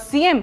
CM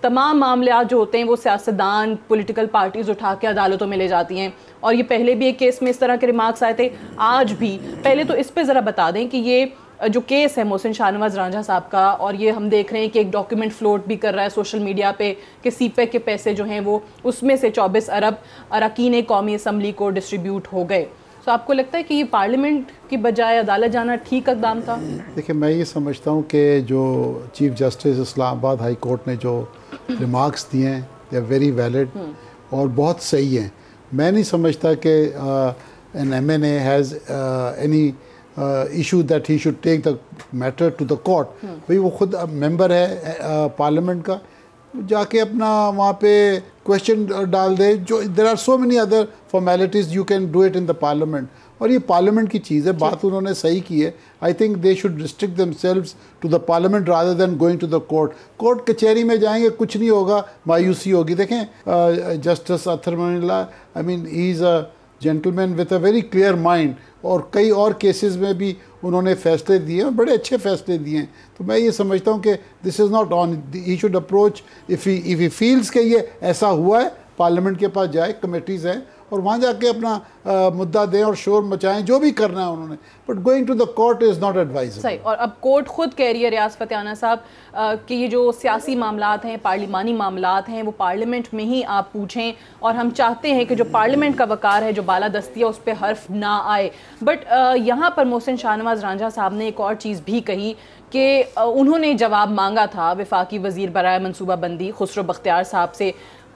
تمام معاملات جو ہوتے ہیں وہ سیاستدان پولیٹیکل پارٹیز اٹھا کے عدالتوں میں لے جاتی ہیں, اور یہ پہلے بھی ایک کیس میں اس طرح کے ریمارکس آئے تھے, آج بھی. پہلے تو اس پہ ذرا بتا دیں کہ یہ جو کیس ہے محسن شاہ نواز رانجھا صاحب کا, اور یہ ہم دیکھ رہے ہیں کہ ایک ڈاکیومنٹ فلوٹ بھی کر رہا ہے سوشل میڈیا پہ کہ سی پیک کے پیسے جو ہیں وہ اس میں سے 24 ارب اراکین قومی اسمبلی کو ڈسٹریبیوٹ ہو گئے. تو آپ کو لگتا ہے کہ یہ پارلیمنٹ کی بجائے عدالت جانا ٹھیک اقدام تھا؟ دیکھیں, میں یہ سمجھتا ہوں کہ جو چیف جسٹس اسلام آباد ہائی کورٹ نے جو ریمارکس دیے ہیں دے آر ویری ویلڈ اور بہت صحیح ہیں. میں نہیں سمجھتا کہ an M N A has any issue that he should take the matter to the court. بھائی وہ خود ممبر ہے پارلیمنٹ کا, جا کے اپنا وہاں پہ کویشچن ڈال دے. جو there are so many other formalities you can do it in the parliament, اور یہ پارلیمنٹ کی چیز ہے. بات انہوں نے صحیح کی ہے. I think they should restrict themselves to the parliament rather than going to the court. Court کچہری میں جائیں گے کچھ نہیں ہوگا, مایوسی ہوگی. دیکھیں justice Athar Minallah, I mean he is a gentleman with a very clear mind, اور کئی اور کیسز میں بھی انہوں نے فیصلے دیے ہیں, بڑے اچھے فیصلے دیے ہیں. تو میں یہ سمجھتا ہوں کہ this is not on, he should approach if he feels کہ یہ ایسا ہوا ہے, پارلیمنٹ کے پاس جائے, کمیٹیز ہیں, اور وہاں جا کے اپنا مدعا دیں اور شور مچائیں, جو بھی کرنا ہے انہوں نے. But going to the court is not advisable. صحیح. اور اب کورٹ خود کہہ رہی ہے ریاض فتح صاحب کہ یہ جو سیاسی معاملات ہیں, پارلیمانی معاملات ہیں, وہ پارلیمنٹ میں ہی آپ پوچھیں, اور ہم چاہتے ہیں کہ جو پارلیمنٹ کا وقار ہے, جو بالادستی ہے, اس پہ حرف نہ آئے. بٹ یہاں پر محسن شاہ نواز رانجھا صاحب نے ایک اور چیز بھی کہی کہ انہوں نے جواب مانگا تھا وفاقی وزیر برائے منصوبہ بندی خسرو بختیار صاحب سے.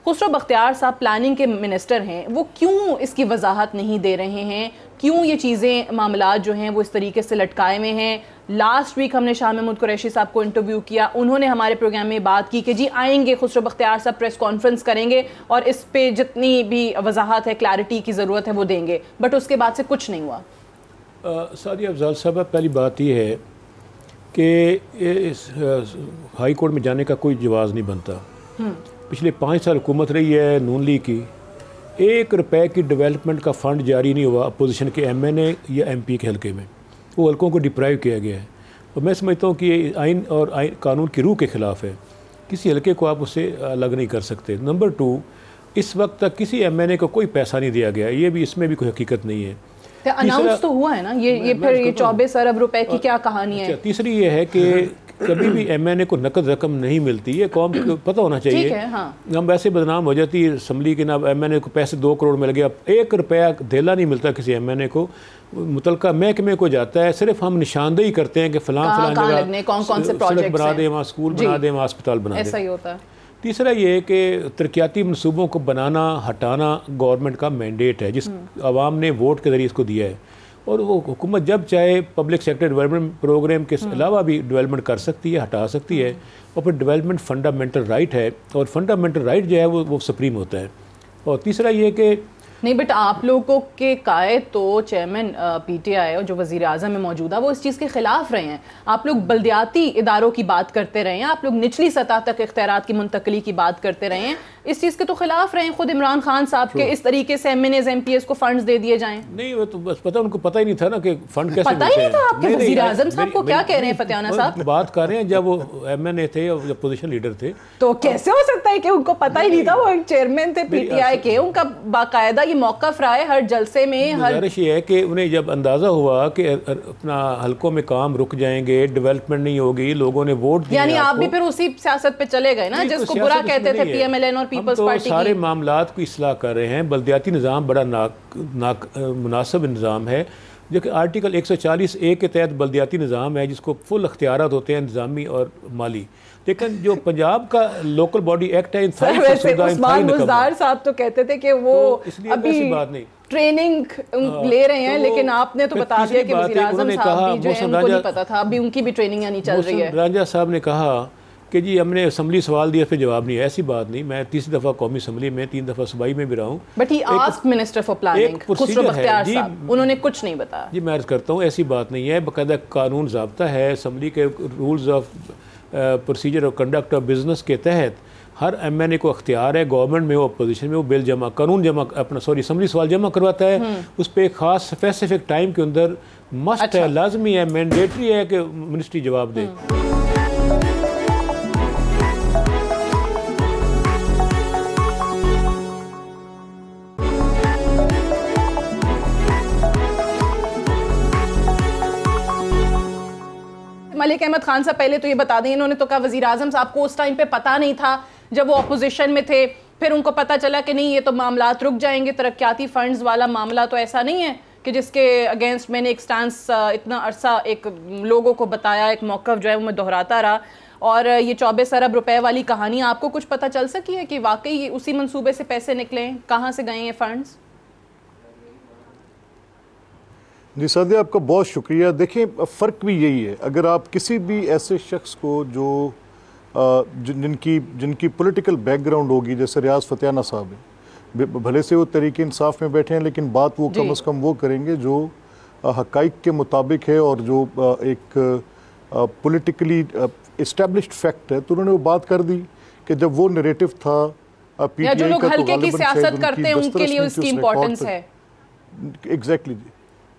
خسرو بختیار صاحب پلاننگ کے منسٹر ہیں, وہ کیوں اس کی وضاحت نہیں دے رہے ہیں؟ کیوں یہ چیزیں معاملات جو ہیں وہ اس طریقے سے لٹکائے ہوئے ہیں؟ لاسٹ ویک ہم نے شاہ محمود قریشی صاحب کو انٹرویو کیا, انہوں نے ہمارے پروگرام میں بات کی کہ جی آئیں گے خسرو بختیار صاحب, پریس کانفرنس کریں گے اور اس پہ جتنی بھی وضاحت ہے, کلیئرٹی کی ضرورت ہے وہ دیں گے. بٹ اس کے بعد سے کچھ نہیں ہوا. سعدیہ افضال صاحب, پہلی بات یہ ہے کہ اس ہائی کورٹ میں جانے کا کوئی جواز نہیں بنتا. پچھلے 5 سال حکومت رہی ہے نون لیگ کی, 1 روپے کی ڈیولپمنٹ کا فنڈ جاری نہیں ہوا اپوزیشن کے ایم این اے یا ایم پی کے حلقے میں. وہ حلقوں کو ڈپرائیو کیا گیا ہے, اور میں سمجھتا ہوں کہ یہ آئین اور قانون کی روح کے خلاف ہے. کسی حلقے کو آپ اس سے الگ نہیں کر سکتے. نمبر 2, اس وقت تک کسی ایم این اے کو کوئی پیسہ نہیں دیا گیا, یہ بھی اس میں بھی کوئی حقیقت نہیں ہے. اناؤنس تو ہوا ہے نا, یہ پھر یہ 24 ارب روپے کی کیا کہانی ہے؟ تیسری یہ ہے کہ کبھی بھی ایم این اے کو نقد رقم نہیں ملتی, یہ قوم کو پتہ ہونا چاہیے. ہم ویسے بدنام ہو جاتی ہے اسمبلی کے, نام ایم این اے کو پیسے 2 کروڑ مل گیا, 1 روپیہ دھیلا نہیں ملتا کسی ایم این اے کو. متعلقہ محکمے کو جاتا ہے, صرف ہم نشاندہی کرتے ہیں کہ فلاں جگہ سڑک بنا دیں, وہاں اسکول بنا دیں, وہاں اسپتال بنا دیں. ایسا ہی ہوتا ہے. تیسرا یہ ہے کہ ترقیاتی منصوبوں کو بنانا ہٹانا گورنمنٹ کا مینڈیٹ ہے, جس عوام نے ووٹ کے ذریعے اس کو دیا ہے, اور وہ حکومت جب چاہے پبلک سیکٹر ڈیولپمنٹ پروگرام کے علاوہ بھی ڈیولپمنٹ کر سکتی ہے, ہٹا سکتی ہے. اور پھر ڈیولپمنٹ فنڈامنٹل رائٹ ہے, اور فنڈامنٹل رائٹ جو ہے وہ سپریم ہوتا ہے. اور تیسرا یہ کہ نہیں, بٹ آپ لوگوں کے قائد تو چیئرمین پی ٹی آئی اور جو وزیر اعظم میں موجودہ وہ اس چیز کے خلاف رہے ہیں. آپ لوگ بلدیاتی اداروں کی بات کرتے رہے ہیں, آپ لوگ نچلی سطح تک اختیارات کی منتقلی کی بات کرتے رہے ہیں, اس چیز کے تو خلاف رہے ہیں. خود عمران خان صاحب کے اس طریقے سے M N As M P S کو فنڈز دے دیے جائیں. نہیں, وہ تو بس پتہ, ان کو پتہ ہی نہیں تھا نا کہ فنڈ کیسے پتہ ہی نہیں تھا. آپ کے وزیر اعظم صاحب کو کیا کہہ رہے ہیں فتح صاحب؟ بات کر رہے ہیں جب وہ ایم این اے تھے اور جب پوزیشن لیڈر تھے, تو کیسے ہو سکتا ہے کہ ان کو پتہ ہی نہیں تھا؟ وہ ایک چیئرمین تھے پی ٹی آئی کے, ان کا باقاعدہ یہ موقف رہا ہے ہر جلسے میں. گزارش یہ ہے کہ انہیں جب اندازہ ہوا کہ اپنا حلقوں میں کام رک جائیں گے, ڈیولپمنٹ نہیں ہوگی, لوگوں نے ووٹ دیا, یعنی آپ بھی پھر اسی سیاست پہ چلے گئے نا جس کو برا کہتے تھے پی ایم ایل این اور پیپلز پارٹی کی. سارے معاملات کو اصلاح کر رہے ہیں. بلدیاتی نظام بڑا مناسب نظام ہے, جو کہ آرٹیکل 140A کے تحت بلدیاتی نظام ہے, جس کو فل اختیارات ہوتے ہیں انتظامی اور مالی. لیکن جو پنجاب کا لوکل باڈی ایکٹ ہے, عثمان بزدار صاحب تو کہتے تھے کہ وہ ابھی ٹریننگ لے رہے ہیں, لیکن آپ نے تو بتا دیا کہ وزیر اعظم صاحب بھی جو ہے ان کو نہیں پتا تھا, ابھی ان کی بھی ٹریننگ نہیں چل رہی ہے. رانجھا صاحب نے کہا کہ جی ہم نے اسمبلی سوال دیا, پھر جواب نہیں. ایسی بات نہیں, میں 30 دفعہ قومی اسمبلی میں, 3 دفعہ صوبائی میں بھی رہا ہوں. But he asked minister for planning Khusro Bakhtiar صاحب, انہوں نے کچھ نہیں بتایا. جی میں عرض کرتا ہوں, ایسی بات نہیں ہے. باقاعدہ قانون ضابطہ ہے, اسمبلی کے رولز آف پروسیجر اور کنڈکٹ آف بزنس کے تحت ہر ایم این اے کو اختیار ہے, گورنمنٹ میں ہو اپوزیشن میں, وہ بل جمع قانون جمع اسمبلی سوال جمع کرواتا ہے. اس پہ ایک خاص اسپیسیفک ٹائم کے اندر مسٹ ہے, لازمی ہے, مینڈیٹری ہے کہ منسٹری جواب دے. ملک احمد خان صاحب پہلے تو یہ بتا دیں, انہوں نے تو کہا وزیر اعظم صاحب کو اس ٹائم پہ پتہ نہیں تھا جب وہ اپوزیشن میں تھے, پھر ان کو پتہ چلا کہ نہیں یہ تو معاملات رک جائیں گے, ترقیاتی فنڈز والا معاملہ تو ایسا نہیں ہے کہ جس کے اگینسٹ میں نے ایک سٹانس اتنا عرصہ ایک لوگوں کو بتایا, ایک موقف جو ہے وہ میں دہراتا رہا. اور یہ 24 ارب روپے والی کہانی آپ کو کچھ پتہ چل سکی ہے کہ واقعی اسی منصوبے سے پیسے نکلے, کہاں سے گئے یہ فنڈز؟ جی سعدیہ, آپ کا بہت شکریہ. دیکھیں فرق بھی یہی ہے, اگر آپ کسی بھی ایسے شخص کو جو جن کی پولیٹیکل بیک گراؤنڈ ہوگی, جیسے ریاض فتیانہ صاحب ہیں, بھلے سے وہ تحریک انصاف میں بیٹھے ہیں لیکن بات وہ کم از کم وہ کریں گے جو حقائق کے مطابق ہے اور جو ایک پولیٹیکلی اسٹیبلشڈ فیکٹ ہے. تو انہوں نے وہ بات کر دی کہ جب وہ نریٹو تھا پی ٹی آئی کا, جو لوگ ہلکے کی سیاست کرتے ہیں ان کے لیے اس کی امپورٹنس ہے. ایگزیکٹلی جی,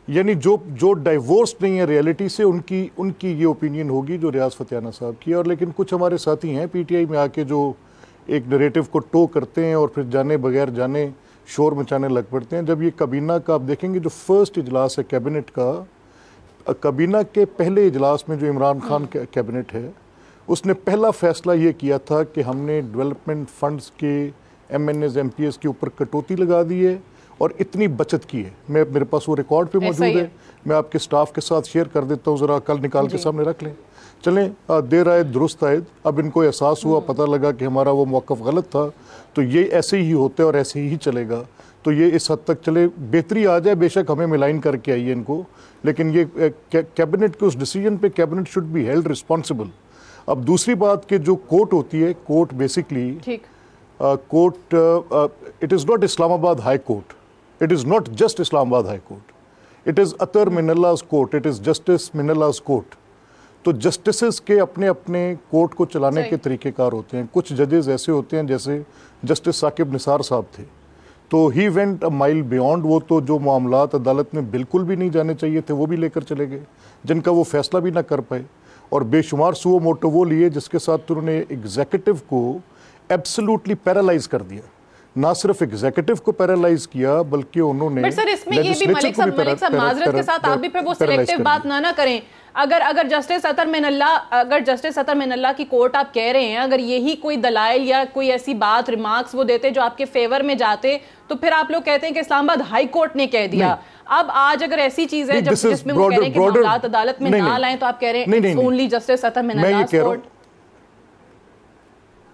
یعنی جو ڈائیورس نہیں ہے ریئلٹی سے, ان کی یہ اوپینین ہوگی جو ریاض فتیانہ صاحب کی. اور لیکن کچھ ہمارے ساتھی ہیں پی ٹی آئی میں آ کے جو ایک نریٹو کو ٹو کرتے ہیں اور پھر جانے بغیر جانے شور مچانے لگ پڑتے ہیں. جب یہ کابینہ کا آپ دیکھیں گے جو فرسٹ اجلاس ہے کیبنٹ کا, کابینہ کے پہلے اجلاس میں جو عمران خان کیبنٹ ہے, اس نے پہلا فیصلہ یہ کیا تھا کہ ہم نے ڈیولپمنٹ فنڈز کے M N As M P S کے اوپر کٹوتی لگا دی ہے اور اتنی بچت کی ہے. میرے پاس وہ ریکارڈ پہ موجود ہے, میں آپ کے سٹاف کے ساتھ شیئر کر دیتا ہوں, ذرا کل نکال کے سامنے رکھ لیں. چلیں دیر آئے درست آئے, اب ان کو احساس ہوا, پتہ لگا کہ ہمارا وہ موقف غلط تھا, تو یہ ایسے ہی ہوتا ہے اور ایسے ہی چلے گا. تو یہ اس حد تک چلے, بہتری آ جائے بے شک ہمیں ملائن کر کے آئیے ان کو, لیکن یہ کیبنٹ کے اس ڈیسیجن پہ cabinet should be held responsible. اب دوسری بات کہ جو کورٹ ہوتی ہے, court basically court it is not Islamabad high court, it is not just Islam Abad High Court, it is Atar Minalla's court, it is Justice Minalla's court. تو justices کے اپنے اپنے کورٹ کو چلانے کے طریقہ کار ہوتے ہیں. کچھ ججز ایسے ہوتے ہیں جیسے جسٹس ثاقب نثار صاحب تھے, تو ہی وینٹ اے مائل بیونڈ. وہ تو جو معاملات عدالت میں بالکل بھی نہیں جانے چاہیے تھے وہ بھی لے کر چلے گئے, جن کا وہ فیصلہ بھی نہ کر پائے, اور بے شمار سو موٹو وہ لیے جس کے ساتھ انہوں نے ایگزیکٹو کو ایبسلوٹلی پیرالائز کر دیا. نہ صرف ایگزیکٹو کو پیرالائز کیا بلکہ انہوں نے, بٹ سر اس میں یہ بھی ملک صاحب معذرت کے ساتھ آپ بھی پھر وہ سلیکٹیو بات نہ کریں. اگر جسٹس اطہر من اللہ کی کورٹ آپ کہہ رہے ہیں, اگر یہی کوئی دلائل یا کوئی ایسی بات ریمارکس وہ دیتے جو آپ کے فیور میں جاتے, تو پھر آپ لوگ کہتے ہیں کہ اسلام آباد ہائی کورٹ نے کہہ دیا. اب آج اگر ایسی چیز ہے جس میں وہ کہہ رہے ہیں کہ معاملات عدالت میں نہ لائیں, تو آپ کہہ رہے ہیں اونلی جسٹس اطہر من اللہ کورٹ.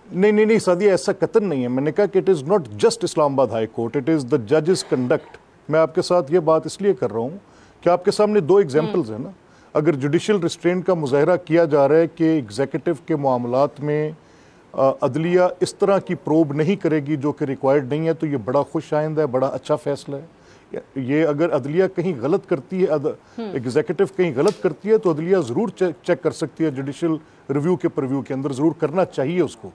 نہیں سعدیہ, ایسا قطعاً نہیں ہے. میں نے کہا کہ اٹ از ناٹ جسٹ اسلام آباد ہائی کورٹ, اٹ از دا ججز کنڈکٹ. میں آپ کے ساتھ یہ بات اس لیے کر رہا ہوں کہ آپ کے سامنے دو ایگزامپلز ہیں نا. اگر جوڈیشل ریسٹرینٹ کا مظاہرہ کیا جا رہا ہے کہ ایگزیکٹو کے معاملات میں عدلیہ اس طرح کی پروب نہیں کرے گی جو کہ ریکوائرڈ نہیں ہے, تو یہ بڑا خوش آئندہ ہے, بڑا اچھا فیصلہ ہے. یہ اگر عدلیہ کہیں غلط کرتی ہے, ایگزیکٹو کہیں غلط کرتی ہے, تو عدلیہ ضرور چیک کر سکتی ہے, جوڈیشل ریویو کے پرویو کے اندر ضرور کرنا چاہیے اس کو.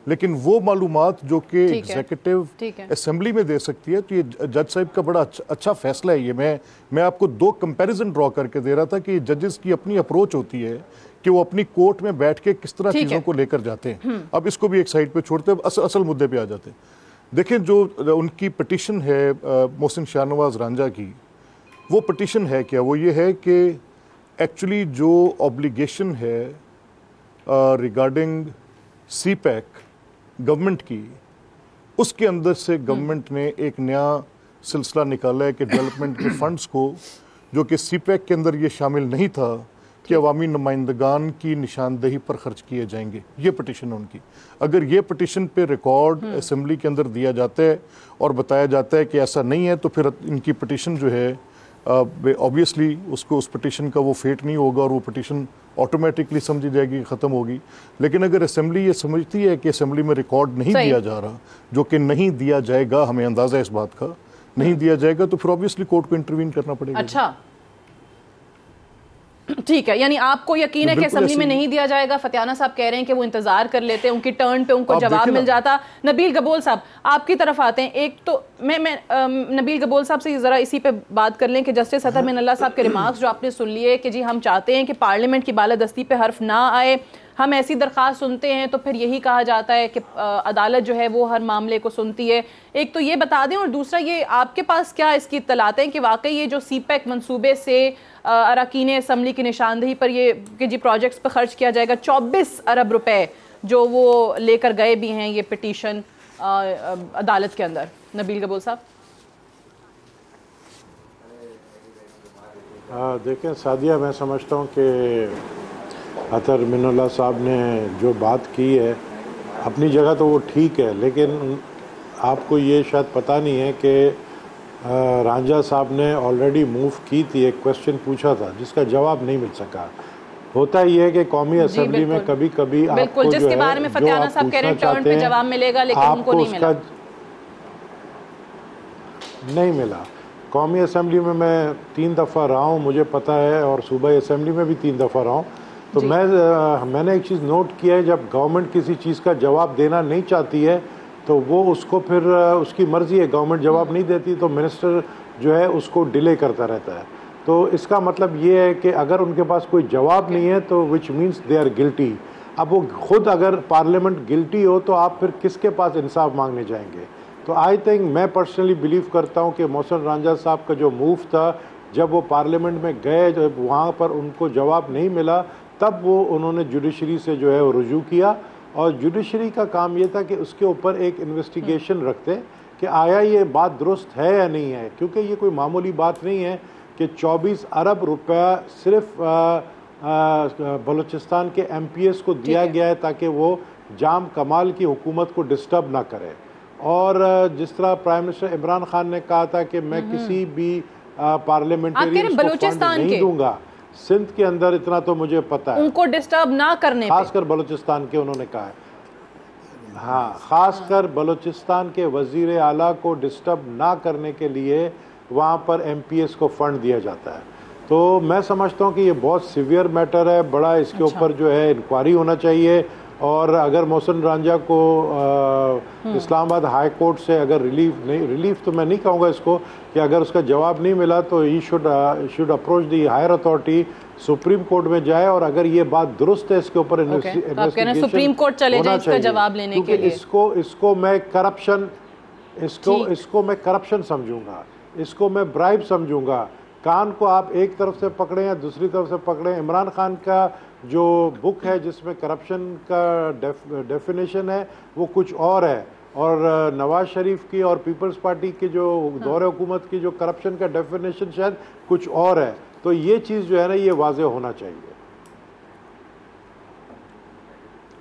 لیکن وہ معلومات جو کہ ایگزیکٹو اسمبلی میں دے سکتی ہے, تو یہ جج صاحب کا بڑا اچھا فیصلہ ہے. یہ میں آپ کو دو کمپیریزن ڈرا کر کے دے رہا تھا کہ ججز کی اپنی اپروچ ہوتی ہے کہ وہ اپنی کورٹ میں بیٹھ کے کس طرح چیزوں کو لے کر جاتے ہیں. اب اس کو بھی ایک سائڈ پہ چھوڑتے ہیں, اصل مدے پہ آ جاتے ہیں. دیکھیں جو ان کی پٹیشن ہے محسن شاہ نواز رانجھا کی, وہ پٹیشن ہے کیا؟ وہ یہ ہے کہ ایکچولی جو اوبلیگیشن ہے ریگارڈنگ سی پیک گورنمنٹ کی, اس کے اندر سے گورنمنٹ نے ایک نیا سلسلہ نکالا ہے کہ ڈیولپمنٹ کے فنڈز کو, جو کہ سی پیک کے اندر یہ شامل نہیں تھا, کہ عوامی نمائندگان کی نشاندہی پر خرچ کیے جائیں گے. یہ پٹیشن ہے ان کی. اگر یہ پٹیشن پہ ریکارڈ اسمبلی کے اندر دیا جاتا ہے اور بتایا جاتا ہے کہ ایسا نہیں ہے, تو پھر ان کی پٹیشن جو ہے obviously اس پٹیشن کا وہ فیٹ نہیں ہوگا, اور وہ پٹیشن آٹومیٹکلی سمجھی جائے گی, ختم ہوگی. لیکن اگر اسمبلی یہ سمجھتی ہے کہ اسمبلی میں ریکارڈ نہیں دیا جا رہا, جو کہ نہیں دیا جائے گا, ہمیں اندازہ اس بات کا نہیں دیا جائے گا, تو پھر obviously کورٹ کو انٹروین کرنا پڑے گا. اچھا ٹھیک ہے, یعنی آپ کو یقین ہے کہ اسمبلی میں نہیں دیا جائے گا. فتیانہ صاحب کہہ رہے ہیں کہ وہ انتظار کر لیتے ہیں, ان کی ٹرن پہ ان کو جواب مل جاتا. نبیل گبول صاحب آپ کی طرف آتے ہیں. ایک تو میں نبیل گبول صاحب سے ذرا اسی پہ بات کر لیں کہ جسٹس اطہر من اللہ صاحب کے ریمارکس جو آپ نے سن لیے کہ جی ہم چاہتے ہیں کہ پارلیمنٹ کی بالادستی پہ حرف نہ آئے, ہم ایسی درخواست سنتے ہیں تو پھر یہی کہا جاتا ہے کہ عدالت جو ہے وہ ہر معاملے کو سنتی ہے. ایک تو یہ بتا دیں, اور دوسرا یہ آپ کے پاس کیا اس کی اطلاعات ہیں کہ واقعی یہ جو سی پیک منصوبے سے اراکین اسمبلی کی نشاندہی پر یہ کہ جی پروجیکٹس پر خرچ کیا جائے گا 24 ارب روپے جو وہ لے کر گئے بھی ہیں یہ پٹیشن عدالت کے اندر. نبیل قبول صاحب. دیکھیں سعدیہ, میں سمجھتا ہوں کہ عطر من اللہ صاحب نے جو بات کی ہے اپنی جگہ تو وہ ٹھیک ہے, لیکن آپ کو یہ شاید پتہ نہیں ہے کہ رانجھا صاحب نے آلریڈی موو کی تھی, ایک کویسچن پوچھا تھا جس کا جواب نہیں مل سکا. ہوتا یہ ہے کہ قومی اسمبلی میں کبھی کبھی آپ کو جس کے بارے میں فتیانہ صاحب کہہ رہے ہیں ٹرن پہ جواب ملے گا, لیکن ان کو نہیں ملا. نہیں ملا. قومی اسمبلی میں 3 دفعہ رہا ہوں, مجھے پتہ ہے, اور صوبائی اسمبلی میں بھی 3 دفعہ رہا ہوں. تو میں نے ایک چیز نوٹ کیا ہے, جب گورنمنٹ کسی چیز کا جواب دینا نہیں چاہتی ہے تو وہ اس کو پھر اس کی مرضی ہے, گورنمنٹ جواب نہیں دیتی تو منسٹر جو ہے اس کو ڈیلے کرتا رہتا ہے. تو اس کا مطلب یہ ہے کہ اگر ان کے پاس کوئی جواب نہیں ہے تو which means they are guilty. اب وہ خود اگر پارلیمنٹ گلٹی ہو تو آپ پھر کس کے پاس انصاف مانگنے جائیں گے؟ تو آئی تھنک میں پرسنلی بلیو کرتا ہوں کہ محسن رانجھا صاحب کا جو موو تھا, جب وہ پارلیمنٹ میں گئے, جب وہاں پر ان کو جواب نہیں ملا, تب وہ انہوں نے جوڈیشری سے جو ہے وہ رجوع کیا, اور جوڈیشری کا کام یہ تھا کہ اس کے اوپر ایک انویسٹیگیشن رکھتے کہ آیا یہ بات درست ہے یا نہیں ہے, کیونکہ یہ کوئی معمولی بات نہیں ہے کہ 24 ارب روپیہ صرف بلوچستان کے ایم پی ایس کو دیا گیا ہے تاکہ وہ جام کمال کی حکومت کو ڈسٹرب نہ کرے. اور جس طرح پرائم منسٹر عمران خان نے کہا تھا کہ میں کسی بھی پارلیمنٹیرینز کو فنڈ نہیں دوں گا سندھ کے اندر, اتنا تو مجھے پتہ ہے, ان کو ڈسٹرب نہ کرنے, خاص کر بلوچستان کے, انہوں نے کہا ہے ہاں خاص کر بلوچستان کے وزیر اعلیٰ کو ڈسٹرب نہ کرنے کے لیے وہاں پر ایم پی ایس کو فنڈ دیا جاتا ہے. تو میں سمجھتا ہوں کہ یہ بہت سیویئر میٹر ہے, بڑا اس کے اوپر جو ہے انکوائری ہونا چاہیے. اور اگر محسن رانجھا کو اسلام آباد ہائی کورٹ سے اگر ریلیف تو میں نہیں کہوں گا اس کو, کہ اگر اس کا جواب نہیں ملا تو he should approach the higher authority, supreme court میں جائے, اور اگر یہ بات درست ہے اس کے اوپر سپریم کورٹ چلے جائیں اس کا جواب لینے کے لیے. اس کو میں کرپشن سمجھوں گا, اس کو میں برائب سمجھوں گا. کان کو آپ ایک طرف سے پکڑیں یا دوسری طرف سے پکڑیں. عمران خان کا جو بک ہے جس میں کرپشن کا ڈیفینیشن ہے وہ کچھ اور ہے, اور نواز شریف کی اور پیپلز پارٹی کی جو دور حکومت کی جو کرپشن کا ڈیفینیشن شاید کچھ اور ہے. تو یہ چیز جو ہے نا یہ واضح ہونا چاہیے.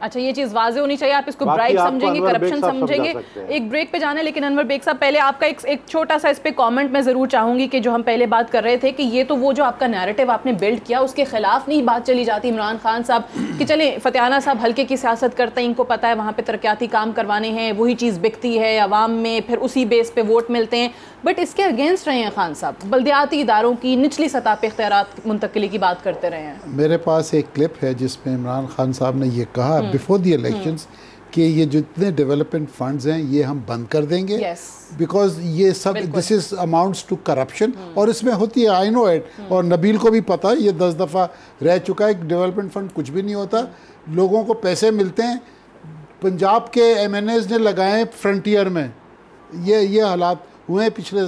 اچھا یہ چیز واضح ہونی چاہیے, آپ اس کو برائب سمجھیں گے, کرپشن سمجھیں گے. ایک بریک پہ جانا ہے, لیکن انور بیگ صاحب پہلے آپ کا ایک چھوٹا سا اس پہ کامنٹ میں ضرور چاہوں گی کہ جو ہم پہلے بات کر رہے تھے کہ یہ تو وہ جو آپ کا نیریٹو آپ نے بلڈ کیا اس کے خلاف نہیں بات چلی جاتی عمران خان صاحب کہ چلیں فتیانہ صاحب ہلکے کی سیاست کرتے ہیں, ان کو پتہ ہے وہاں پہ ترقیاتی کام کروانے ہیں, وہی چیز بکتی ہے عوام میں, پھر اسی بیس پہ ووٹ ملتے ہیں, بٹ اس کے اگینسٹ رہے ہیں خان صاحب, بلدیاتی اداروں کی نچلی سطح پہ اختیارات منتقلی کی بات کرتے رہے ہیں. میرے پاس ایک کلپ ہے جس میں عمران خان صاحب نے یہ کہا بیفور دی الیکشنز کہ یہ جتنے ڈیولپمنٹ فنڈز ہیں یہ ہم بند کر دیں گے, بیکاز یہ سب دس از اماؤنٹس ٹو کرپشن, اور اس میں ہوتی ہے, آئی نو ایٹ, اور نبیل کو بھی پتہ, یہ 10 دفعہ رہ چکا ہے, ڈیولپمنٹ فنڈ کچھ بھی نہیں ہوتا, لوگوں کو پیسے ملتے ہیں. پنجاب کے ایم این ایز نے لگائے ہیں فرنٹیئر میں, یہ حالات ہوئے ہیں پچھلے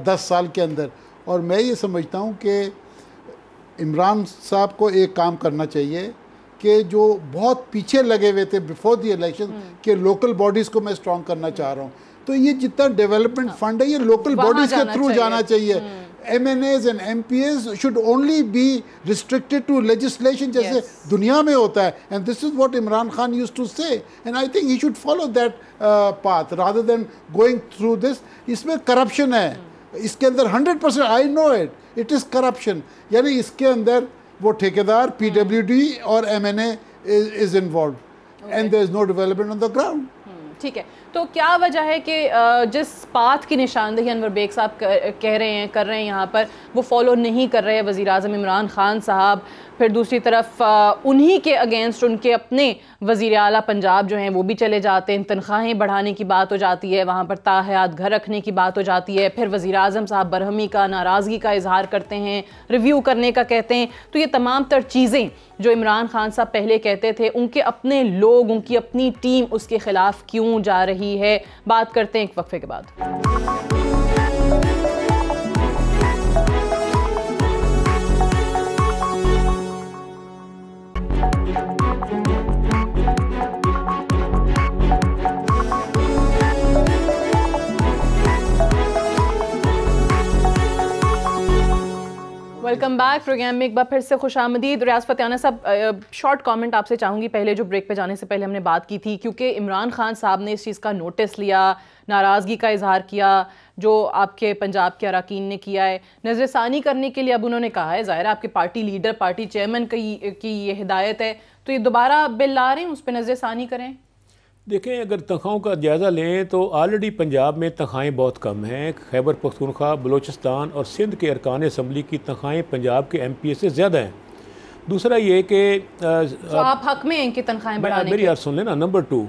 10 سال کے اندر. اور میں یہ سمجھتا ہوں کہ عمران صاحب کو ایک کام کرنا چاہیے کہ جو بہت پیچھے لگے ہوئے تھے بیفور دی الیکشن کہ لوکل باڈیز کو میں اسٹرانگ کرنا چاہ رہا ہوں, تو یہ جتنا ڈیولپمنٹ فنڈ ہے یہ لوکل باڈیز کے تھرو جانا چاہیے. M N as and MPAs should only be restricted to legislation جیسے دنیا میں ہوتا ہے, and this is what Imran Khan use to say, and I think he should follow that path rather than going through this. اس میں corruption ہے, اس کے اندر 100%, آئی نو it is corruption. یعنی اس کے اندر وہ ٹھیکیدار پی ڈبلیو ڈی اور M N A is involved, and there is no development on the ground. ٹھیک ہے. تو کیا وجہ ہے کہ جس بات کی نشاندہی انور بیگ صاحب کہہ رہے ہیں کر رہے ہیں یہاں پر وہ فالو نہیں کر رہے وزیر اعظم عمران خان صاحب، پھر دوسری طرف انہی کے اگینسٹ ان کے اپنے وزیر اعلیٰ پنجاب جو ہیں وہ بھی چلے جاتے ہیں، تنخواہیں بڑھانے کی بات ہو جاتی ہے، وہاں پر تاحیات گھر رکھنے کی بات ہو جاتی ہے، پھر وزیر اعظم صاحب برہمی کا ناراضگی کا اظہار کرتے ہیں، ریویو کرنے کا کہتے ہیں. تو یہ تمام تر چیزیں جو عمران خان صاحب پہلے کہتے تھے، ان کے اپنے لوگ، ان کی اپنی ٹیم اس کے خلاف کیوں جا رہی ہے؟ بات کرتے ہیں ایک وقفے کے بعد. ویلکم بیک پروگرام میں ایک بار پھر سے خوش آمدید. ریاض فتیانہ صاحب، شارٹ کامنٹ آپ سے چاہوں گی پہلے جو بریک پہ جانے سے پہلے ہم نے بات کی تھی، کیونکہ عمران خان صاحب نے اس چیز کا نوٹس لیا، ناراضگی کا اظہار کیا جو آپ کے پنجاب کے اراکین نے کیا ہے، نظر ثانی کرنے کے لیے اب انہوں نے کہا ہے، ظاہر ہے آپ کے پارٹی لیڈر، پارٹی چیئرمین کی یہ ہدایت ہے، تو یہ دوبارہ بل لا رہے ہیں اس پہ نظر ثانی کریں؟ دیکھیں، اگر تنخواہوں کا جائزہ لیں تو آلریڈی پنجاب میں تنخواہیں بہت کم ہیں. خیبر پختونخوا، بلوچستان اور سندھ کے ارکان اسمبلی کی تنخواہیں پنجاب کے ایم پی اے سے زیادہ ہیں. دوسرا یہ کہ آپ حق میں ہیں کہ تنخواہیں بڑھانے کے؟ میری بات سن لیں نا. نمبر 2،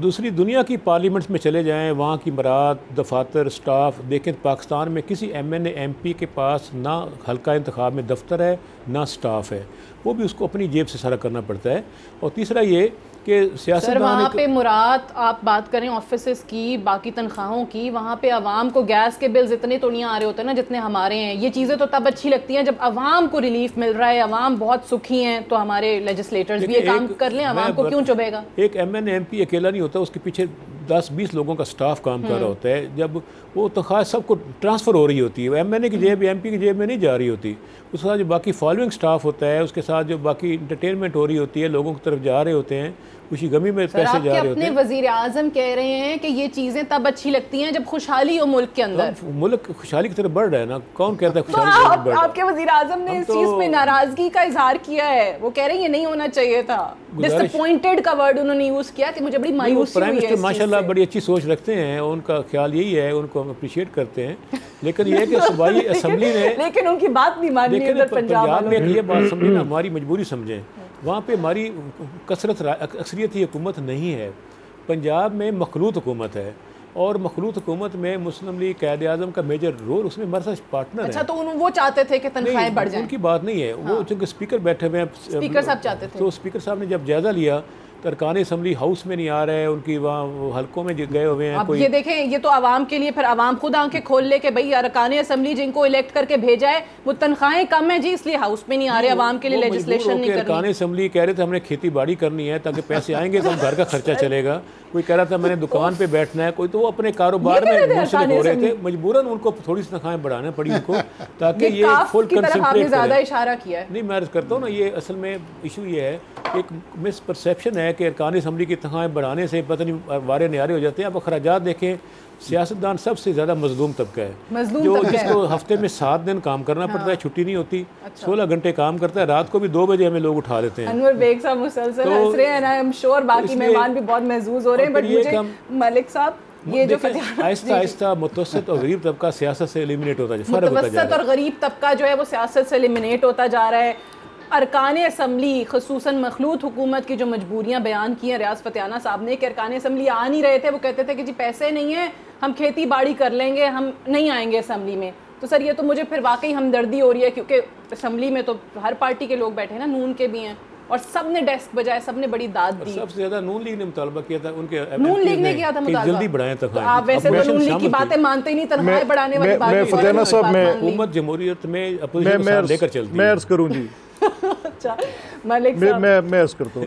دوسری دنیا کی پارلیمنٹس میں چلے جائیں، وہاں کی مراد، دفاتر، سٹاف دیکھیں. پاکستان میں کسی M N A M P کے پاس نہ حلقہ انتخاب میں دفتر ہے نہ سٹاف ہے، وہ بھی اس کو اپنی جیب سے سارا کرنا پڑتا ہے. اور تیسرا یہ کہ سیاست وہاں پہ مراد آپ بات کریں آفیسز کی، باقی تنخواہوں کی، وہاں پہ عوام کو گیس کے بلز اتنے تو نہیں آ رہے ہوتے نا جتنے ہمارے ہیں. یہ چیزیں تو تب اچھی لگتی ہیں جب عوام کو ریلیف مل رہا ہے، عوام بہت سکھی ہیں، تو ہمارے لیجسلیٹرز بھی یہ کام کر لیں. عوام کو کیوں چبھے گا؟ ایک M N A M P اکیلا نہیں ہوتا، اس کے پیچھے 10-20 لوگوں کا سٹاف کام کر رہا ہوتا ہے. جب وہ تنخواہ سب کو ٹرانسفر ہو رہی ہوتی ہے، ایم این اے کی جیب ایم پی کی جیب میں نہیں جا رہی ہوتی، اس کے ساتھ جو باقی فالوئنگ سٹاف ہوتا ہے، اس کے ساتھ جو باقی انٹرٹینمنٹ ہو رہی ہوتی ہے، لوگوں کی طرف جا رہے ہوتے ہیں، خوشی غمی میں پیسے جا رہے ہوتے ہیں. اپنے وزیر اعظم کہہ رہے ہیں کہ یہ چیزیں تب اچھی لگتی ہیں جب خوشحالی ہو ملک کے اندر. ملک خوشحالی کی طرف بڑھ رہا ہے نا، کون کہتا ہے خوشحالی کی طرف بڑھ رہا ہے؟ آپ کے وزیر اعظم نے اس چیز پہ ناراضگی کا اظہار کیا ہے، وہ کہہ رہے ہیں یہ نہیں ہونا چاہیے تھا. ڈس اپوائنٹڈ کا ورڈ انہوں نے یوز کیا کہ مجھے بڑی مایوسی ہوئی ہے. پرائم منسٹر ماشاءاللہ بڑی اچھی سوچ رکھتے ہیں، ان کا خیال یہی ہے، ان کو ہم اپریشیٹ کرتے ہیں. لیکن یہ کہ صوبائی اسمبلی نے لیکن ان کی بات نہیں مانی ہے. پنجاب میں یہ بات سمجھیں نا، ہماری مجبوری سمجھیں، وہاں پہ ہماری اکثریتی حکومت نہیں ہے. پنجاب میں مخلوط حکومت ہے، اور مخلوط حکومت میں مسلم لیگ قائد اعظم کا میجر رول، اس میں ہمارے ساتھ پارٹنر ہے. اچھا، تو وہ چاہتے تھے کہ تنخواہیں بڑھ جائیں؟ ان کی بات نہیں ہے، وہ چونکہ اسپیکر بیٹھے ہوئے ہیں، اسپیکر صاحب چاہتے تھے. تو اسپیکر صاحب نے جب جائزہ لیا تو ارکان اسمبلی ہاؤس میں نہیں آ رہے ہیں، ان کی وہاں حلقوں میں گئے ہوئے ہیں. اب یہ دیکھیں، یہ تو عوام کے لیے، پھر عوام خود آنکھیں کھول لے کہ بھئی ارکان اسمبلی جن کو الیکٹ کر کے بھیجا ہے وہ تنخواہیں کم ہیں جی، اس لیے ہاؤس میں نہیں آ رہے، عوام کے لیے لیجسلیشن نہیں کرنی. ارکان اسمبلی کہہ رہے تھے ہم نے کھیتی باڑی کرنی ہے تاکہ پیسے آئیں گے تو ہم گھر کا خرچہ چلے گا. کوئی کہہ رہا تھا میں نے دکان پہ بیٹھنا ہے، کوئی تو وہ اپنے کاروبار میں منسلک ہو رہے تھے، مجبوراً ان کو تھوڑی سی تنخواہیں بڑھانا پڑی ان کو تاکہ یہ فل کنسنٹریٹ زیادہ اشارہ کیا ہے. نہیں، میں عرض کرتا ہوں نا، یہ اصل میں ایشو یہ ہے، ایک مس پرسیپشن ہے کہ ارکان اسمبلی کی تنخواہیں بڑھانے سے پتہ نہیں وارے نیارے ہو جاتے ہیں. اب اخراجات دیکھیں، سیاستدان سب سے زیادہ مظلوم طبقہ ہے، جس کو ہفتے میں 7 دن کام کرنا پڑتا ہے، چھٹی نہیں ہوتی، 16 گھنٹے کام کرتا ہے، رات کو بھی 2 بجے ہمیں لوگ اٹھا لیتے ہیں. انور بیگ صاحب مسلسل ہنس رہے ہیں، آئی ایم شور باقی مہمان بھی بہت محظوظ ہو رہے ہیں، بٹ مجھے ملک صاحب یہ جو آہستہ آہستہ متوسط اور غریب طبقہ سیاست سے ایلیمنیٹ ہوتا جا رہا ہے. متوسط اور غریب طبقہ جو ہے وہ سیاست سے ایلیمنیٹ ہوتا جا رہا ہے. ارکان اسمبلی خصوصاً مخلوط حکومت کی جو مجبوریاں بیان کی ہیں ریاض فتیانہ صاحب نے کہ ارکان اسمبلی آ نہیں رہے تھے، وہ کہتے تھے کہ جی پیسے نہیں ہیں، ہم کھیتی باڑی کر لیں گے، ہم نہیں آئیں گے اسمبلی میں. تو سر یہ تو مجھے پھر واقعی ہمدردی ہو رہی ہے، کیونکہ اسمبلی میں تو ہر پارٹی کے لوگ بیٹھے ہیں نا، نون کے بھی ہیں، اور سب نے ڈیسک بجائے، سب نے بڑی داد دی. سب سے زیادہ نون لیگ نے مطالبہ کیا تھا، ان کے نون لیگ نے کیا تھا مطالبہ، جلدی بڑھائیں تنخواہیں. آپ ویسے تو نون لیگ کی باتیں مانتے ہی نہیں، تنخواہیں بڑھانے والی بات. میں فتیانہ صاحب، میں حکومت جمہوریت میں اپوزیشن کو ساتھ لے کر چلتی ہے. میں عرض کروں جی، اچھا ملک صاحب میں عرض کرتا ہوں.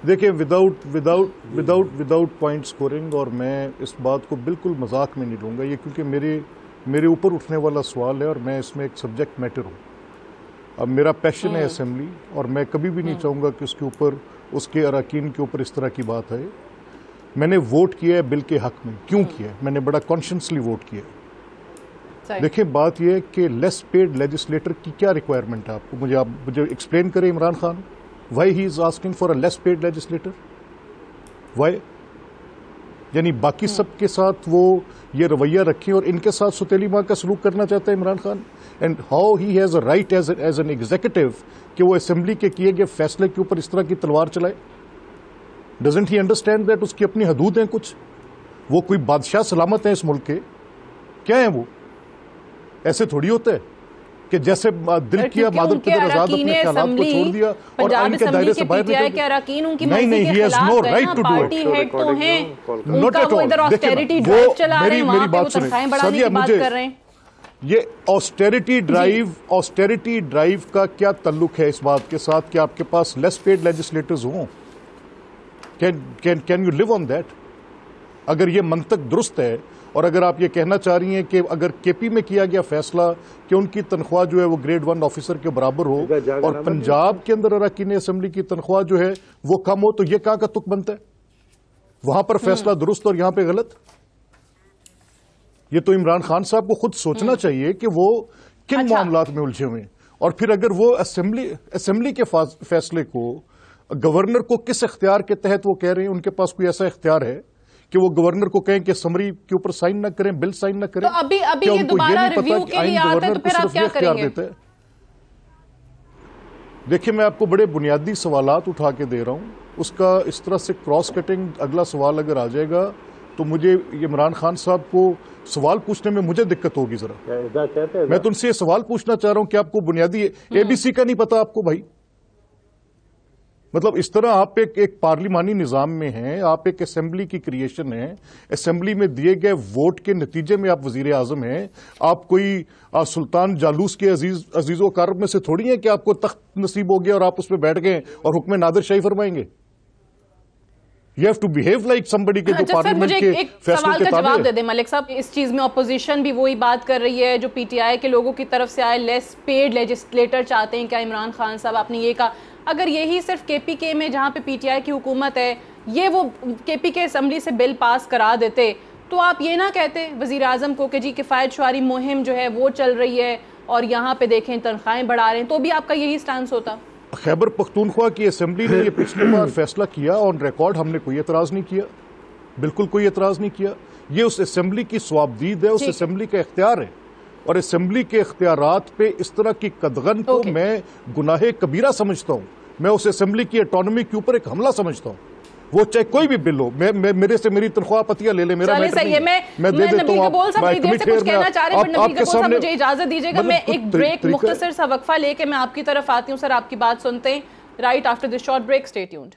دیکھیں وداؤٹ پوائنٹ سکورنگ، اور میں اس بات کو بالکل مذاق میں نہیں لوں گا، یہ کیونکہ میرے اوپر اٹھنے والا سوال ہے اور میں اس میں ایک سبجیکٹ میٹر ہوں. اب میرا پیشن ہے اسمبلی، اور میں کبھی بھی نہیں چاہوں گا کہ اس کے اوپر، اس کے اراکین کے اوپر اس طرح کی بات ہے. میں نے ووٹ کیا ہے بل کے حق میں. کیوں کیا ہے؟ میں نے بڑا کانشنسلی ووٹ کیا ہے. دیکھیں بات یہ ہے کہ لیس پیڈ لیجسلیٹر کی کیا ریکوائرمنٹ ہے آپ کو؟ آپ مجھے ایکسپلین کریں Imran Khan, why he is asking for a less paid legislator? Why? یعنی باقی سب کے ساتھ وہ یہ رویہ رکھیں اور ان کے ساتھ ستیلی ماں کا سلوک کرنا چاہتا ہے Imran Khan. And how he has a right as an executive کہ وہ اسمبلی کے کیے گئے فیصلے کے اوپر اس طرح کی تلوار چلائے. ڈزنٹ ہی انڈرسٹینڈ دیٹ اس کی اپنی حدود ہیں کچھ؟ وہ کوئی بادشاہ سلامت ہیں اس ملک کے؟ کیا ہیں وہ؟ ایسے تھوڑی ہوتا ہے کہ جیسے دل کیا مادر پدر آزاد اپنے خیالات کو چھوڑ دیا اور آئین کے دائرے سے باہر نکل گیا. نہیں he has no right to do it. Not at all. میری بات سنیں سادیہ، مجھے یہ آسٹیریٹی ڈرائیو کا کیا تعلق ہے اس بات کے ساتھ کہ آپ کے پاس لیس پیڈ لیجسلیٹرز ہوں؟ Can you live on that? اگر یہ منطق درست ہے اور اگر آپ یہ کہنا چاہ رہی ہیں کہ اگر کے پی میں کیا گیا فیصلہ کہ ان کی تنخواہ جو ہے وہ گریڈ 1 آفیسر کے برابر ہو اور پنجاب کے اندر اراکین اسمبلی کی تنخواہ جو ہے وہ کم ہو، تو یہ کہاں کا تک بنتا ہے؟ وہاں پر فیصلہ درست اور یہاں پہ غلط؟ یہ تو عمران خان صاحب کو خود سوچنا چاہیے کہ وہ کن معاملات میں الجھے ہوئے ہیں. اور پھر اگر وہ اسمبلی کے فیصلے کو گورنر کو کس اختیار کے تحت وہ کہہ رہے ہیں، ان کے پاس کوئی ایسا اختیار ہے کہ وہ گورنر کو کہیں کہ سمری کے اوپر سائن نہ کریں، بل سائن نہ کریں؟ تو ابھی یہ دوبارہ ریویو کے لیے آتا ہے تو پھر آپ کیا کریں گے؟ دیکھیں میں آپ کو بڑے بنیادی سوالات اٹھا کے دے رہا ہوں، اس کا اس طرح سے کراس کٹنگ اگلا سوال اگر آ جائے گا تو مجھے عمران خان صاحب کو سوال پوچھنے میں مجھے دقت ہوگی. ذرا میں تو ان سے یہ سوال پوچھنا چاہ رہا ہوں کہ آپ کو بنیادی اے بی سی کا نہیں پتا آپ کو بھائی؟ مطلب اس طرح آپ ایک پارلیمانی نظام میں ہیں، آپ ایک اسمبلی کی کریشن ہیں، اسمبلی میں دیے گئے ووٹ کے نتیجے میں آپ وزیر اعظم ہیں. آپ کوئی سلطان جالوس کے عزیز و اقارب میں سے تھوڑی ہیں کہ آپ کو تخت نصیب ہو گیا اور آپ اس پہ بیٹھ گئے اور حکم نادر شاہی فرمائیں گے. You have to behave like somebody کے جو پارلیمنٹ کے فیصلوں کے تابع ہے. جواب دے دیں ملک صاحب، اس چیز میں اپوزیشن بھی وہی بات کر رہی ہے جو پی ٹی آئی کے لوگوں کی طرف سے آئے، لیس پیڈ لیجسلیٹر چاہتے ہیں. کیا عمران خان صاحب آپ نے یہ کہا اگر یہی صرف کے پی کے میں جہاں پہ پی ٹی آئی کی حکومت ہے یہ وہ کے پی کے اسمبلی سے بل پاس کرا دیتے تو آپ یہ نہ کہتے وزیر اعظم کو کہ جی کفایت شعاری مہم جو ہے وہ چل رہی ہے اور یہاں پہ دیکھیں تنخواہیں بڑھا رہے ہیں، تو بھی آپ کا یہی سٹانس ہوتا؟ خیبر پختونخوا کی اسمبلی نے یہ پچھلی بار فیصلہ کیا آن ریکارڈ، ہم نے کوئی اعتراض نہیں کیا، بالکل کوئی اعتراض نہیں کیا. یہ اس اسمبلی کی صوابدید ہے، اس اسمبلی کا اختیار ہے، اور اسمبلی کے اختیارات پہ اس طرح کی قدغن کو میں گناہ کبیرہ سمجھتا ہوں. میں اس اسمبلی کی اٹانومی کے اوپر ایک حملہ سمجھتا ہوں. وہ چاہے کوئی بھی بل ہو، میرے سے میری تنخواہ پتیاں لے لے، میرا میٹر نہیں، میں دے دیتا ہوں. آپ کے سامنے مجھے اجازت دیجیے گا میں ایک بریک مختصر سا وقفہ لے کے میں آپ کی طرف آتی ہوں. سر آپ کی بات سنتے ہیں right after this short break. Stay tuned.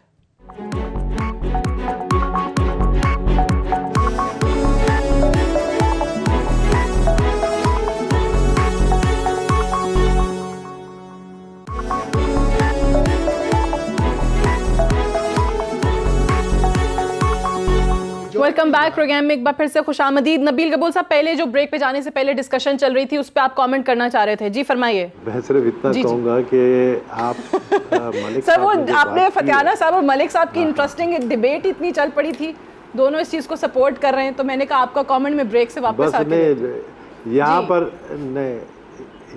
Welcome back. Program میں ایک بار پھر سے خوش آمدید. نبیل قبول صاحب، پہلے جو بریک پہ جانے سے پہلے ڈسکشن چل رہی تھی اس پہ آپ کامنٹ کرنا چاہ رہے تھے. جی فرمائیے. میں صرف اتنا کہوں گا کہ آپ ملک سر وہ آپ نے فتیانہ صاحب اور ملک صاحب کی انٹرسٹنگ ایک ڈیبیٹ اتنی چل پڑی تھی، دونوں اس چیز کو سپورٹ کر رہے ہیں، تو میں نے کہا آپ کا کامنٹ میں بریک سے واپس آ کے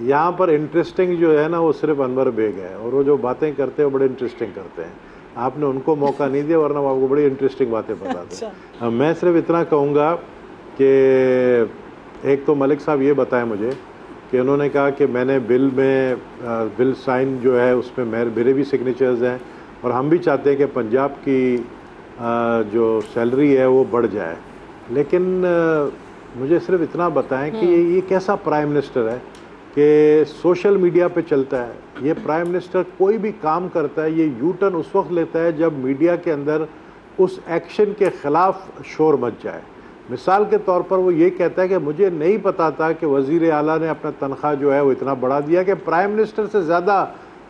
یہاں پر انٹرسٹنگ جو ہے نا وہ صرف انور بیگ ہے، اور وہ جو باتیں کرتے ہیں وہ بڑے انٹرسٹنگ کرتے ہیں. آپ نے ان کو موقع نہیں دیا ورنہ آپ کو بڑی انٹرسٹنگ باتیں بتاتے ہیں. میں صرف اتنا کہوں گا کہ ایک تو ملک صاحب یہ بتائیں مجھے کہ انہوں نے کہا کہ میں نے بل سائن جو ہے اس میں میرے بھی سگنیچرز ہیں اور ہم بھی چاہتے ہیں کہ پنجاب کی جو سیلری ہے وہ بڑھ جائے، لیکن مجھے صرف اتنا بتائیں کہ یہ کیسا پرائم منسٹر ہے کہ سوشل میڈیا پہ چلتا ہے. یہ پرائم منسٹر کوئی بھی کام کرتا ہے یہ یو ٹرن اس وقت لیتا ہے جب میڈیا کے اندر اس ایکشن کے خلاف شور مچ جائے. مثال کے طور پر وہ یہ کہتا ہے کہ مجھے نہیں پتا تھا کہ وزیر اعلیٰ نے اپنا تنخواہ جو ہے وہ اتنا بڑھا دیا کہ پرائم منسٹر سے زیادہ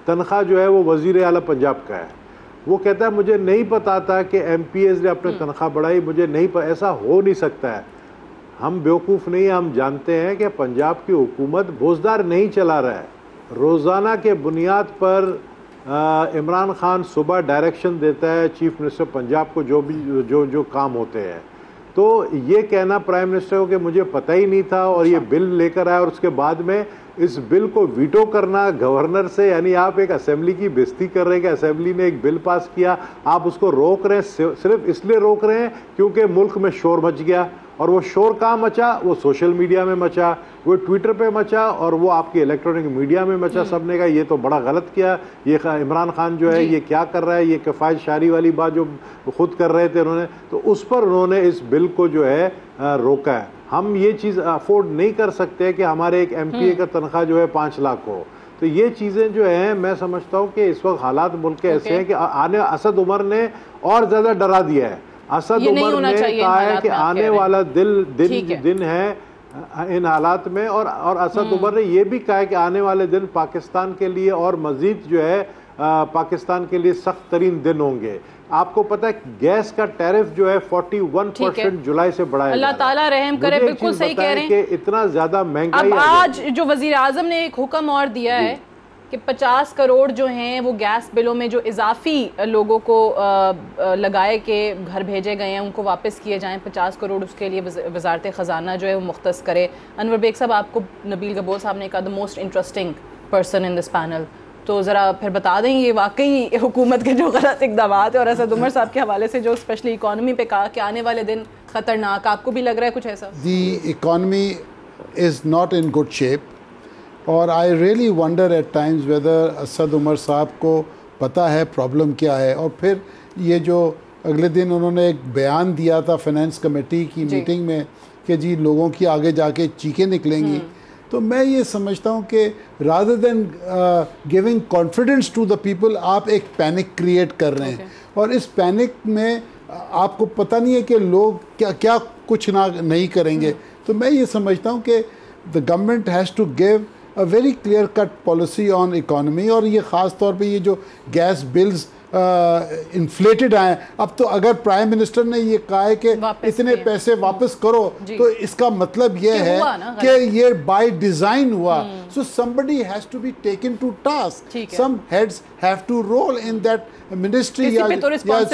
تنخواہ جو ہے وہ وزیر اعلیٰ پنجاب کا ہے. وہ کہتا ہے مجھے نہیں پتا تھا کہ ایم پی ایز نے اپنے تنخواہ بڑھائی، مجھے نہیں پتا. ایسا ہو نہیں سکتا ہے. ہم بیوقوف نہیں، ہم جانتے ہیں کہ پنجاب کی حکومت بوزدار نہیں چلا رہا ہے. روزانہ کے بنیاد پر عمران خان صبح ڈائریکشن دیتا ہے چیف منسٹر پنجاب کو جو کام ہوتے ہیں. تو یہ کہنا پرائم منسٹر کو کہ مجھے پتہ ہی نہیں تھا اور یہ بل لے کر آیا اور اس کے بعد میں اس بل کو ویٹو کرنا گورنر سے، یعنی آپ ایک اسمبلی کی بےزتی کر رہے ہیں کہ اسمبلی نے ایک بل پاس کیا، آپ اس کو روک رہے ہیں، صرف اس لیے روک رہے ہیں کیونکہ ملک میں شور مچ گیا. اور وہ شور کہاں مچا؟ وہ سوشل میڈیا میں مچا، وہ ٹویٹر پہ مچا، اور وہ آپ کی الیکٹرانک میڈیا میں مچا. سب نے کہا یہ تو بڑا غلط کیا، یہ عمران خان جو ہے یہ کیا کر رہا ہے، یہ کفایت شاری والی بات جو خود کر رہے تھے انہوں نے، تو اس پر انہوں نے اس بل کو جو ہے روکا ہے. ہم یہ چیز افورڈ نہیں کر سکتے کہ ہمارے ایک ایم پی اے کا تنخواہ جو ہے 5 لاکھ ہو. تو یہ چیزیں جو ہیں میں سمجھتا ہوں کہ اس وقت حالات ملک کے ایسے ہیں کہ اسد عمر نے اور زیادہ ڈرا دیا ہے. اسد عمر نے کہا ہے کہ آنے والا دن ہے ان حالات میں، اور اسد عمر نے یہ بھی کہا ہے کہ آنے والے دن پاکستان کے لیے اور مزید جو ہے پاکستان کے لیے سخت ترین دن ہوں گے. آپ کو پتہ ہے گیس کا ٹیرف جو ہے 41% جولائی سے بڑھایا. اللہ تعالیٰ رحم کرے. بالکل صحیح کہہ رہے ہیں کہ اتنا زیادہ مہنگائی. اب آج جو وزیر اعظم نے ایک حکم اور دیا ہے کہ 50 کروڑ جو ہیں وہ گیس بلوں میں جو اضافی لوگوں کو لگائے کہ گھر بھیجے گئے ہیں ان کو واپس کیے جائیں. 50 کروڑ اس کے لیے وزارت خزانہ جو ہے وہ مختص کرے. انور بیگ صاحب، آپ کو نبیل گبول صاحب نے کہا the most interesting person in this panel, تو ذرا پھر بتا دیں یہ واقعی حکومت کے جو غلط اقدامات ہیں، اور اسد عمر صاحب کے حوالے سے جو اسپیشلی اکانومی پہ کہا کہ آنے والے دن خطرناک، آپ کو بھی لگ رہا ہے کچھ ایسا؟ The economy is not in good shape, اور I really wonder at times whether Asad Umar صاحب کو پتہ ہے پرابلم کیا ہے. اور پھر یہ جو اگلے دن انہوں نے ایک بیان دیا تھا فائنانس کمیٹی کی میٹنگ میں کہ جی لوگوں کی آگے جا کے چیخیں نکلیں گی، تو میں یہ سمجھتا ہوں کہ rather than giving confidence to the people آپ ایک پینک کریٹ کر رہے ہیں. اور اس پینک میں آپ کو پتہ نہیں ہے کہ لوگ کیا کچھ نہیں کریں گے. تو میں یہ سمجھتا ہوں کہ the government has to give a very clear cut policy on economy. اور یہ خاص طور پہ یہ جو گیس بلز انفلیٹڈ آئے، اب تو اگر پرائم منسٹر نے یہ کہا ہے کہ اتنے پیسے واپس کرو تو اس کا مطلب یہ ہے کہ یہ بائی ڈیزائن ہوا. so somebody has to be taken to task. some heads have to roll in that ministry یا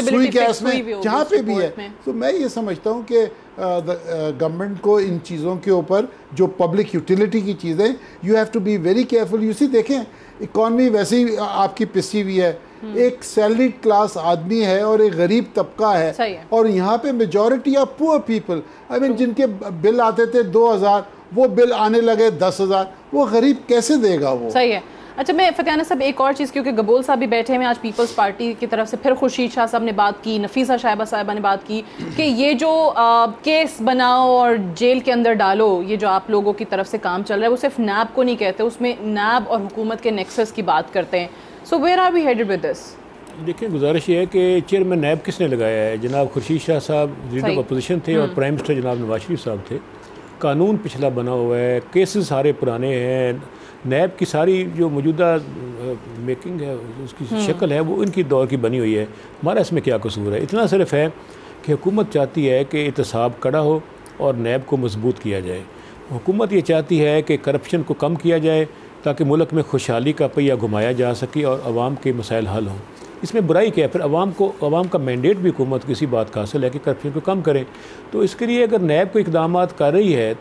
سوئی گیس میں جہاں پہ بھی ہے. تو میں یہ سمجھتا ہوں کہ گورنمنٹ کو ان چیزوں کے اوپر جو پبلک یوٹیلیٹی کی چیزیں you have to be very careful. You see دیکھیں اکانومی ویسے ہی آپ کی پسی ہوئی ہے، ایک سیلریڈ کلاس آدمی ہے اور ایک غریب طبقہ ہے، اور یہاں پہ میجورٹی آف پور پیپل، آئی مین جن کے بل آتے تھے 2000 وہ بل آنے لگے 10,000، وہ غریب کیسے دے گا وہ؟ صحیح ہے. اچھا میں فتیانہ صاحب ایک اور چیز، کیونکہ گبول صاحب بھی بیٹھے ہیں، آج پیپلز پارٹی کی طرف سے پھر خورشید شاہ صاحب نے بات کی، نفیسہ شائبہ صاحبہ نے بات کی کہ یہ جو کیس بناؤ اور جیل کے اندر ڈالو، یہ جو آپ لوگوں کی طرف سے کام چل رہا ہے وہ صرف نیب کو نہیں کہتے، اس میں نیب اور حکومت کے نیکسس کی بات کرتے ہیں. So where are we headed with this? دیکھیں گزارش یہ ہے کہ چیئرمین نیب کس نے لگایا ہے؟ جناب خورشید شاہ صاحب لیڈر اپوزیشن تھے اور پرائم منسٹر جناب نواز شریف صاحب تھے. قانون پچھلا بنا ہوا ہے، کیسز سارے پرانے ہیں، نیب کی ساری جو موجودہ میکنگ ہے اس کی شکل ہے وہ ان کی دور کی بنی ہوئی ہے. ہمارا اس میں کیا قصور ہے؟ اتنا صرف ہے کہ حکومت چاہتی ہے کہ احتساب کڑا ہو اور نیب کو مضبوط کیا جائے. حکومت یہ چاہتی ہے کہ کرپشن کو کم کیا جائے تاکہ ملک میں خوشحالی کا پہیہ گھمایا جا سکے اور عوام کے مسائل حل ہوں. اس میں برائی کیا ہے؟ پھر عوام کا مینڈیٹ بھی حکومت کسی بات کا حاصل ہے کہ کرپشن کو کم کریں. تو اس کے لیے اگر نیب کو اقدامات کر رہی ہے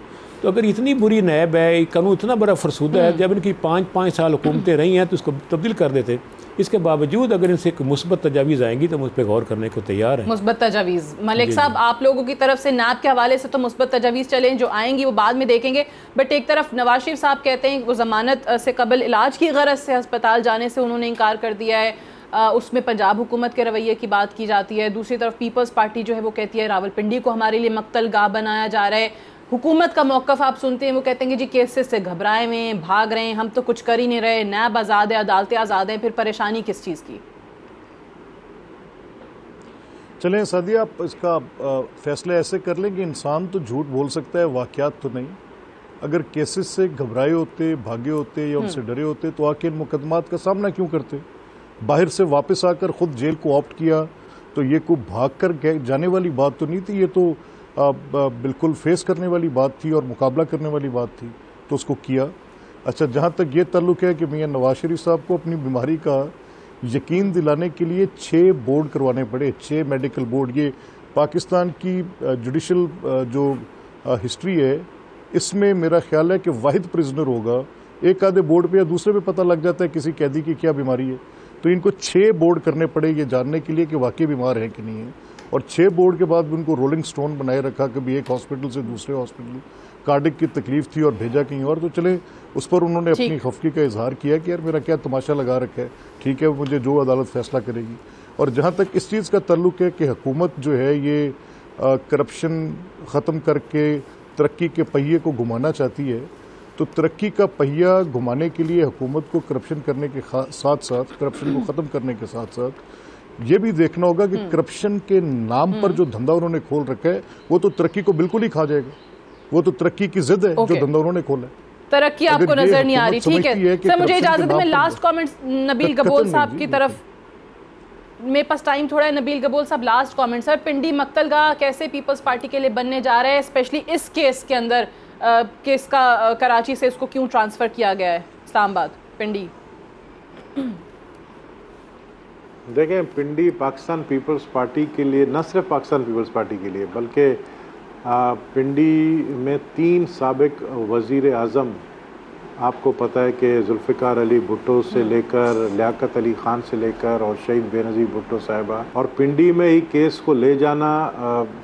تو اگر اتنی بری نیب ہے، قانون اتنا بڑا فرسودہ ہے، جب ان کی 5 سال حکومتیں رہی ہیں تو اس کو تبدیل کر دیتے. اس کے باوجود اگر ان سے مثبت تجاویز آئیں گی تو ہم اس پہ غور کرنے کو تیار ہیں. مثبت تجاویز ملک صاحب آپ لوگوں کی طرف سے نیب کے حوالے سے تو مثبت تجاویز چلیں، جو آئیں گی وہ بعد میں دیکھیں گے. بٹ ایک طرف نواز شریف صاحب کہتے ہیں وہ ضمانت سے قبل علاج کی غرض سے ہسپتال جانے سے انہوں نے انکار کر دیا ہے، اس میں پنجاب حکومت کے رویے کی بات کی جاتی ہے. دوسری طرف پیپلز پارٹی جو ہے وہ کہتی ہے راولپنڈی کو ہمارے لیے مقتل گاہ بنایا جا رہا ہے. حکومت کا موقف آپ سنتے ہیں، وہ کہتے ہیں کہ جی کیسز سے گھبرائے ہوئے ہیں، بھاگ رہے ہیں، ہم تو کچھ کر ہی نہیں رہے، نیب آزاد ہے، عدالتیں آزاد ہیں، پھر پریشانی کس چیز کی؟ چلیں سعدیہ آپ اس کا فیصلہ ایسے کر لیں کہ انسان تو جھوٹ بول سکتا ہے، واقعات تو نہیں. اگر کیسز سے گھبرائے ہوتے، بھاگے ہوتے یا ان سے ڈرے ہوتے تو آ کے ان مقدمات کا سامنا کیوں کرتے؟ باہر سے واپس آ کر خود جیل کو آپٹ کیا تو یہ کوئی بھاگ کر جانے والی بات تو نہیں تھی، یہ تو بالکل فیس کرنے والی بات تھی اور مقابلہ کرنے والی بات تھی، تو اس کو کیا. اچھا جہاں تک یہ تعلق ہے کہ میاں نواز شریف صاحب کو اپنی بیماری کا یقین دلانے کے لیے 6 بورڈ کروانے پڑے، 6 میڈیکل بورڈ. یہ پاکستان کی جوڈیشل جو ہسٹری ہے اس میں میرا خیال ہے کہ واحد پرزنر ہوگا. ایک آدھے بورڈ پہ یا دوسرے پہ پتہ لگ جاتا ہے کسی قیدی کی کیا بیماری ہے, تو ان کو 6 بورڈ کرنے پڑے یہ جاننے کے لیے کہ واقعی بیمار ہیں کہ نہیں ہیں, اور 6 بورڈ کے بعد ان کو رولنگ سٹون بنائے رکھا, کبھی ایک ہاسپٹل سے دوسرے ہاسپٹل, کارڈک کی تکلیف تھی اور بھیجا کہیں اور. تو چلیں اس پر انہوں نے اپنی خفگی کا اظہار کیا کہ یار میرا کیا تماشا لگا رکھا ہے, ٹھیک ہے مجھے جو عدالت فیصلہ کرے گی. اور جہاں تک اس چیز کا تعلق ہے کہ حکومت جو ہے یہ کرپشن ختم کر کے ترقی کے پہیے کو گھمانا چاہتی ہے, تو ترقی کا پہیہ گھمانے کے لیے حکومت کو کرپشن کرنے کے ساتھ ساتھ, کرپشن کو ختم کرنے کے ساتھ ساتھ یہ بھی دیکھنا ہوگا کہ کرپشن کے نام پر جو دھندا انہوں نے کھول رکھا ہے وہ تو ترقی کو بالکل ہی کھا جائے گا. وہ تو ترقی کی ضد ہے جو دھندا انہوں نے کھولا ہے. ترقی آپ کو نظر نہیں آ رہی. ٹھیک ہے سر, مجھے اجازت ہے میں لاسٹ کامنٹ نبیل گبول صاحب کی طرف, میرے پاس ٹائم تھوڑا ہے. نبیل گبول صاحب لاسٹ کامنٹ. سر پنڈی مقتل گاہ کیسے پیپلز پارٹی کے لیے بننے جا رہا ہے, اسپیشلی اس کیس کے اندر, کیس کا کراچی سے اس کو کیوں ٹرانسفر کیا گیا ہے اسلام آباد پنڈی؟ دیکھیں پنڈی پاکستان پیپلز پارٹی کے لیے, نہ صرف پاکستان پیپلز پارٹی کے لیے بلکہ پنڈی میں 3 سابق وزیر اعظم, آپ کو پتہ ہے کہ ذوالفقار علی بھٹو سے لے کر لیاقت علی خان سے لے کر اور شہید بے نظیر بھٹو صاحبہ, اور پنڈی میں ہی کیس کو لے جانا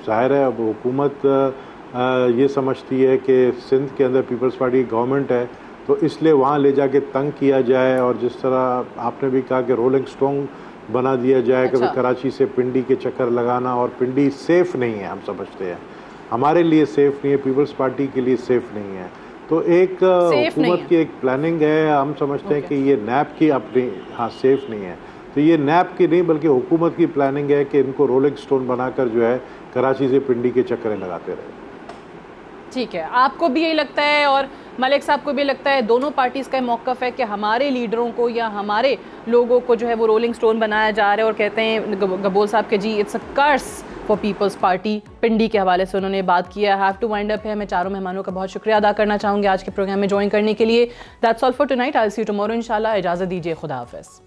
ظاہر ہے اب حکومت یہ سمجھتی ہے کہ سندھ کے اندر پیپلز پارٹی کی گورنمنٹ ہے تو اس لیے وہاں لے جا کے تنگ کیا جائے, اور جس طرح آپ نے بھی کہا کہ رولنگ سٹون بنا دیا جائے کہ کراچی سے پنڈی کے چکر لگانا, اور پنڈی سیف نہیں ہے, ہم سمجھتے ہیں ہمارے لیے سیف نہیں ہے, پیپلز پارٹی کے لیے سیف نہیں ہے. تو ایک حکومت کی ایک پلاننگ ہے, ہم سمجھتے ہیں کہ یہ نیب کی اپنی سیف نہیں ہے, تو یہ نیب کی نہیں بلکہ حکومت کی پلاننگ ہے کہ ان کو رولنگ سٹون بنا کر جو ہے کراچی سے پنڈی کے چکریں لگاتے رہے. ٹھیک ہے, آپ کو بھی یہی لگتا ہے اور ملک صاحب کو بھی لگتا ہے, دونوں پارٹیز کا موقف ہے کہ ہمارے لیڈروں کو یا ہمارے لوگوں کو جو ہے وہ رولنگ سٹون بنایا جا رہا ہے, اور کہتے ہیں گبول صاحب کہ جی it's a crisis for Peoples Party. Pindi کے حوالے سے انہوں نے بات کیا. ہیو ٹو وائنڈ اپ ہے. میں چاروں مہمانوں کا بہت شکریہ ادا کرنا چاہوں گی آج کے پروگرام میں جوائن کرنے کے لیے. That's all for tonight. I see you tomorrow انشاءاللہ. اجازت دیجیے, خدا حافظ.